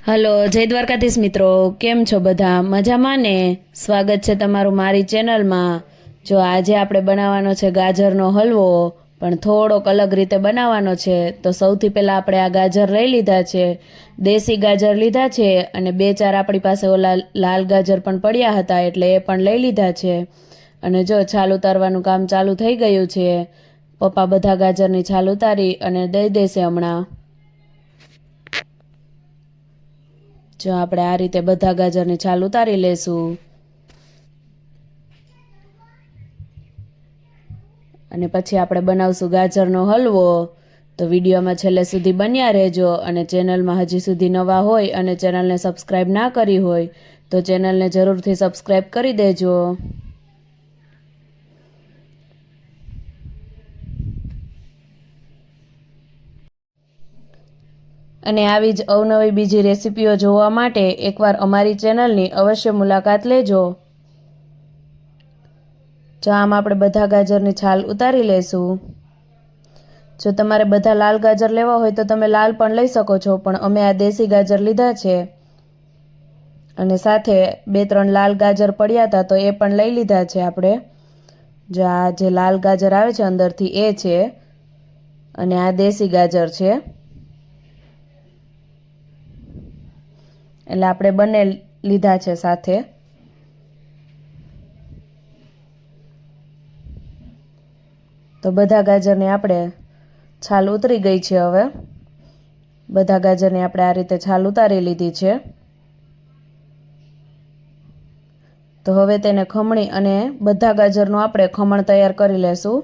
Hello, જય દ્વારકાધીશ મિત્રો. કેમ છો બધા? મજામાં ને? સ્વાગત છે તમારું મારી ચેનલમાં. જો આજે આપણે બનાવવાનો છે ગાજરનો હલવો, પણ થોડોક અલગ રીતે બનાવવાનો છે. તો સૌથી પહેલાં આપણે આ ગાજર લઈ લીધા છે, દેશી ગાજર લીધા છે, અને બે ચાર આપણી પાસે ઓલા લાલ ગાજર પણ પડ્યા હતા એટલે એ પણ લઈ લીધા છે. અને જો છાલ ઉતારવાનું કામ ચાલુ થઈ ગયું છે. પપ્પા બધા ગાજરની છાલ ઉતારી અને દઈ દેશે હમણાં. જો આપણે આ રીતે બધા ગાજરની છાલ ઉતારી લેશું અને પછી આપણે બનાવશું ગાજરનો હલવો. તો વિડીયોમાં છેલ્લે સુધી બન્યા રહેજો. અને ચેનલમાં હજી સુધી નવા હોય અને ચેનલને સબસ્ક્રાઈબ ના કરી હોય તો ચેનલને જરૂરથી સબસ્ક્રાઈબ કરી દેજો. અને આવી જ અવનવી બીજી રેસીપીઓ જોવા માટે એકવાર અમારી ચેનલની અવશ્ય મુલાકાત લેજો. જો આમ આપણે બધા ગાજરની છાલ ઉતારી લેશું. જો તમારે બધા લાલ ગાજર લેવા હોય તો તમે લાલ પણ લઈ શકો છો, પણ અમે આ દેશી ગાજર લીધા છે. અને સાથે બે ત્રણ લાલ ગાજર પડ્યા હતા તો એ પણ લઈ લીધા છે આપણે. જો આ જે લાલ ગાજર આવે છે અંદરથી એ છે, અને આ દેશી ગાજર છે. એટલે આપણે બંને લીધા છે સાથે. તો બધા ગાજરની આપણે છાલ ઉતરી ગઈ છે. હવે બધા ગાજરની આપણે આ રીતે છાલ ઉતારી લીધી છે. તો હવે તેને ખમણી અને બધા ગાજરનું આપણે ખમણ તૈયાર કરી લેશું.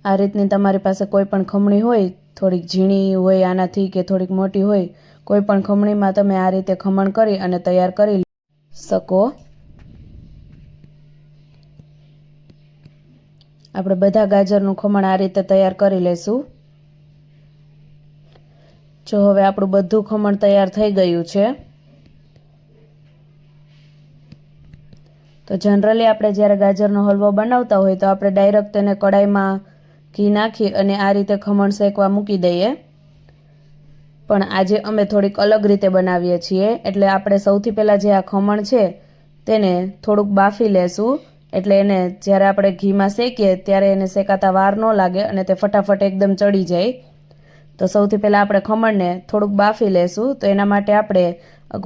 આ રીતની તમારી પાસે કોઈ પણ ખમણી હોય, થોડીક ઝીણી હોય આનાથી કે થોડીક મોટી હોય, કોઈ પણ ખમણીમાં તમે આ રીતે ખમણ કરી અને તૈયાર કરી શકો. આપણે બધા ગાજરનું ખમણ આ રીતે તૈયાર કરી લઈશું. જો હવે આપણું બધું ખમણ તૈયાર થઈ ગયું છે. તો જનરલી આપણે જ્યારે ગાજરનો હલવો બનાવતા હોય તો આપણે ડાયરેક્ટ તેને કડાઈમાં ઘી નાખી અને આ રીતે ખમણ શેકવા મૂકી દઈએ. પણ આજે અમે થોડીક અલગ રીતે બનાવીએ છીએ. એટલે આપણે સૌથી પહેલાં જે આ ખમણ છે તેને થોડુંક બાફી લેશું. એટલે એને જ્યારે આપણે ઘીમાં શેકીએ ત્યારે એને શેકાતા વાર ન લાગે અને તે ફટાફટ એકદમ ચડી જાય. તો સૌથી પહેલાં આપણે ખમણને થોડુંક બાફી લેશું. તો એના માટે આપણે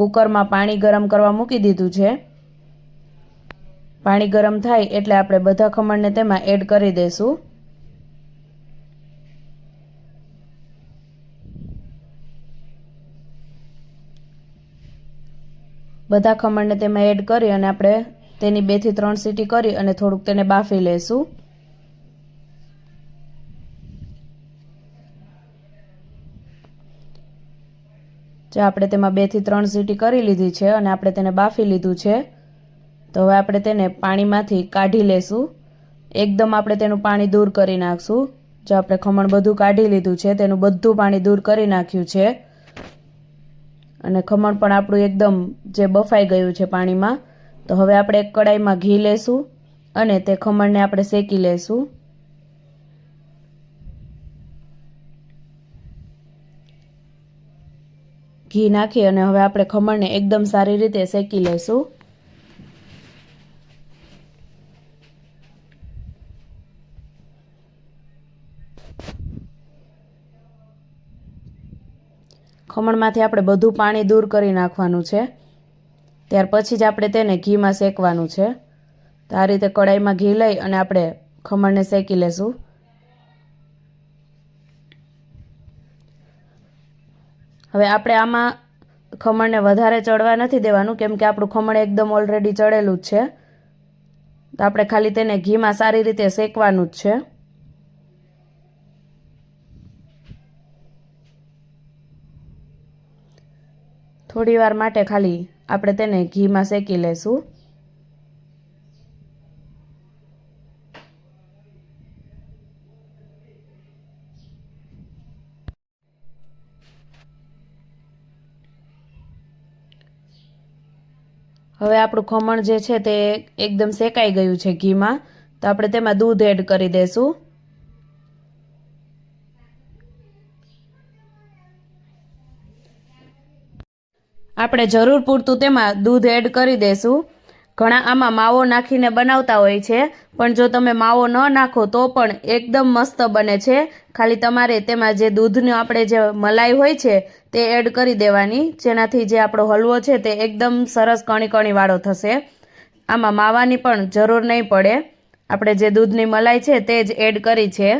કુકરમાં પાણી ગરમ કરવા મૂકી દીધું છે. પાણી ગરમ થાય એટલે આપણે બધા ખમણને તેમાં એડ કરી દઈશું. બધા ખમણને તેમાં એડ કરી અને આપણે તેની 2 થી 3 સીટી કરી અને થોડુંક તેને બાફી લઈશું. જો આપણે તેમાં 2 થી 3 સીટી કરી લીધી છે અને આપણે તેને બાફી લીધું છે. તો હવે આપણે તેને પાણીમાંથી કાઢી લેશું. એકદમ આપણે તેનું પાણી દૂર કરી નાખશું. જો આપણે ખમણ બધું કાઢી લીધું છે, તેનું બધું પાણી દૂર કરી નાખ્યું છે. અને ખમણ પણ આપણું એકદમ જે બફાઈ ગયું છે પાણીમાં. તો હવે આપણે એક કડાઈમાં ઘી લેશું અને તે ખમણને આપણે શેકી લેશું. ઘી નાખી અને હવે આપણે ખમણને એકદમ સારી રીતે શેકી લઈશું. ખમણમાંથી આપણે બધું પાણી દૂર કરી નાખવાનું છે. ત્યાર પછી જ આપણે તેને ઘીમાં શેકવાનું છે. તો આ રીતે કડાઈમાં ઘી લઈ અને આપણે ખમણને શેકી લેશું. હવે આપણે આમાં ખમણને વધારે ચડવા નથી દેવાનું, કેમ કે આપણું ખમણ એકદમ ઓલરેડી ચડેલું જ છે. તો આપણે ખાલી તેને ઘીમાં સારી રીતે શેકવાનું જ છે. થોડી વાર માટે ખાલી આપણે તેને ઘીમાં શેકી લેશું. હવે આપણું ખમણ જે છે તે એકદમ શેકાઈ ગયું છે ઘીમાં. તો આપણે તેમાં દૂધ એડ કરી દઈશું. આપણે જરૂર પૂરતું તેમાં દૂધ એડ કરી દઈશું. ઘણા આમાં માવો નાખીને બનાવતા હોય છે, પણ જો તમે માવો ન નાખો તો પણ એકદમ મસ્ત બને છે. ખાલી તમારે તેમાં જે દૂધનો આપણે જે મલાઈ હોય છે તે એડ કરી દેવાની, જેનાથી જે આપણો હલવો છે તે એકદમ સરસ કણી કણીવાળો થશે. આમાં માવાની પણ જરૂર નહીં પડે, આપણે જે દૂધની મલાઈ છે તે જ એડ કરી છે.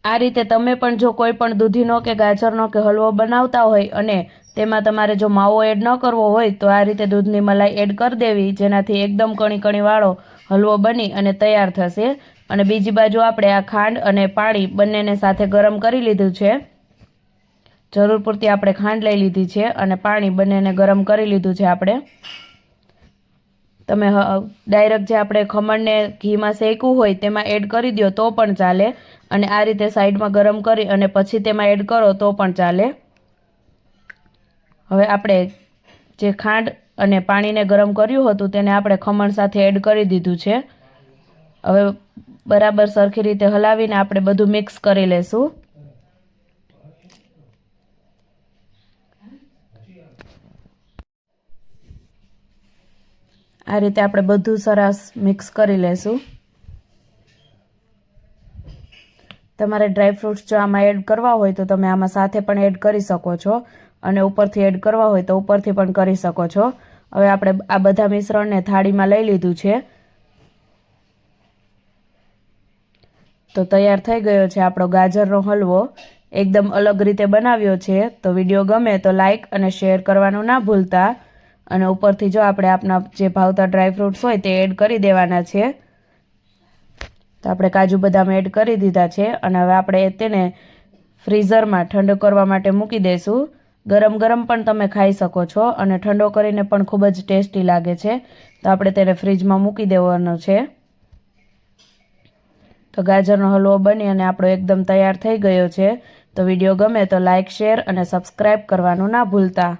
આ રીતે તમે પણ જો કોઈ પણ દૂધીનો કે ગાજરનો કે હલવો બનાવતા હોય અને તેમાં તમારે જો માવો એડ ન કરવો હોય તો આ રીતે દૂધની મલાઈ એડ કરી દેવી, જેનાથી એકદમ કણી કણીવાળો હલવો બની અને તૈયાર થશે. અને બીજી બાજુ આપણે આ ખાંડ અને પાણી બંનેને સાથે ગરમ કરી લીધું છે. જરૂર પૂરતી આપણે ખાંડ લઈ લીધી છે અને પાણી બંનેને ગરમ કરી લીધું છે. તમે ડાયરેક્ટ જે આપણે ખમણને ઘીમાં શેકવું હોય તેમાં એડ કરી દો તો પણ ચાલે, અને આ રીતે સાઈડમાં ગરમ કરી અને પછી તેમાં એડ કરો તો પણ ચાલે. હવે આપણે જે ખાંડ અને પાણીને ગરમ કર્યું હતું તેને આપણે ખમણ સાથે એડ કરી દીધું છે. હવે બરાબર સરખી રીતે હલાવીને આપણે બધું મિક્સ કરી લેશું. આ રીતે આપણે બધું સરસ મિક્સ કરી લેશું. તમારે ડ્રાયફ્રૂટ્સ જો આમાં એડ કરવા હોય તો તમે આમાં સાથે પણ એડ કરી શકો છો, અને ઉપરથી એડ કરવા હોય તો ઉપરથી પણ કરી શકો છો. હવે આપણે આ બધા મિશ્રણને થાળીમાં લઈ લીધું છે. તો તૈયાર થઈ ગયો છે આપણો ગાજરનો હલવો. એકદમ અલગ રીતે બનાવ્યો છે. તો વિડીયો ગમે તો લાઈક અને શેર કરવાનું ના ભૂલતા, અને ઉપરથી જો આપણે આપણા જે ભાવતા ડ્રાયફ્રૂટ્સ હોય તે એડ કરી દેવાના છે. તો આપણે કાજુ બદામ એડ કરી દીધા છે, અને હવે આપણે તેને ફ્રીઝરમાં ઠંડો કરવા માટે મૂકી દઈશું. ગરમ ગરમ પણ તમે ખાઈ શકો છો, અને ઠંડો કરીને પણ ખૂબ જ ટેસ્ટી લાગે છે. તો આપણે તેને ફ્રીજમાં મૂકી દેવાનો છે. તો ગાજરનો હલવો બની અને આપણો એકદમ તૈયાર થઈ ગયો છે. તો વિડીયો ગમે તો લાઈક, શેર અને સબસ્ક્રાઈબ કરવાનું ના ભૂલતા.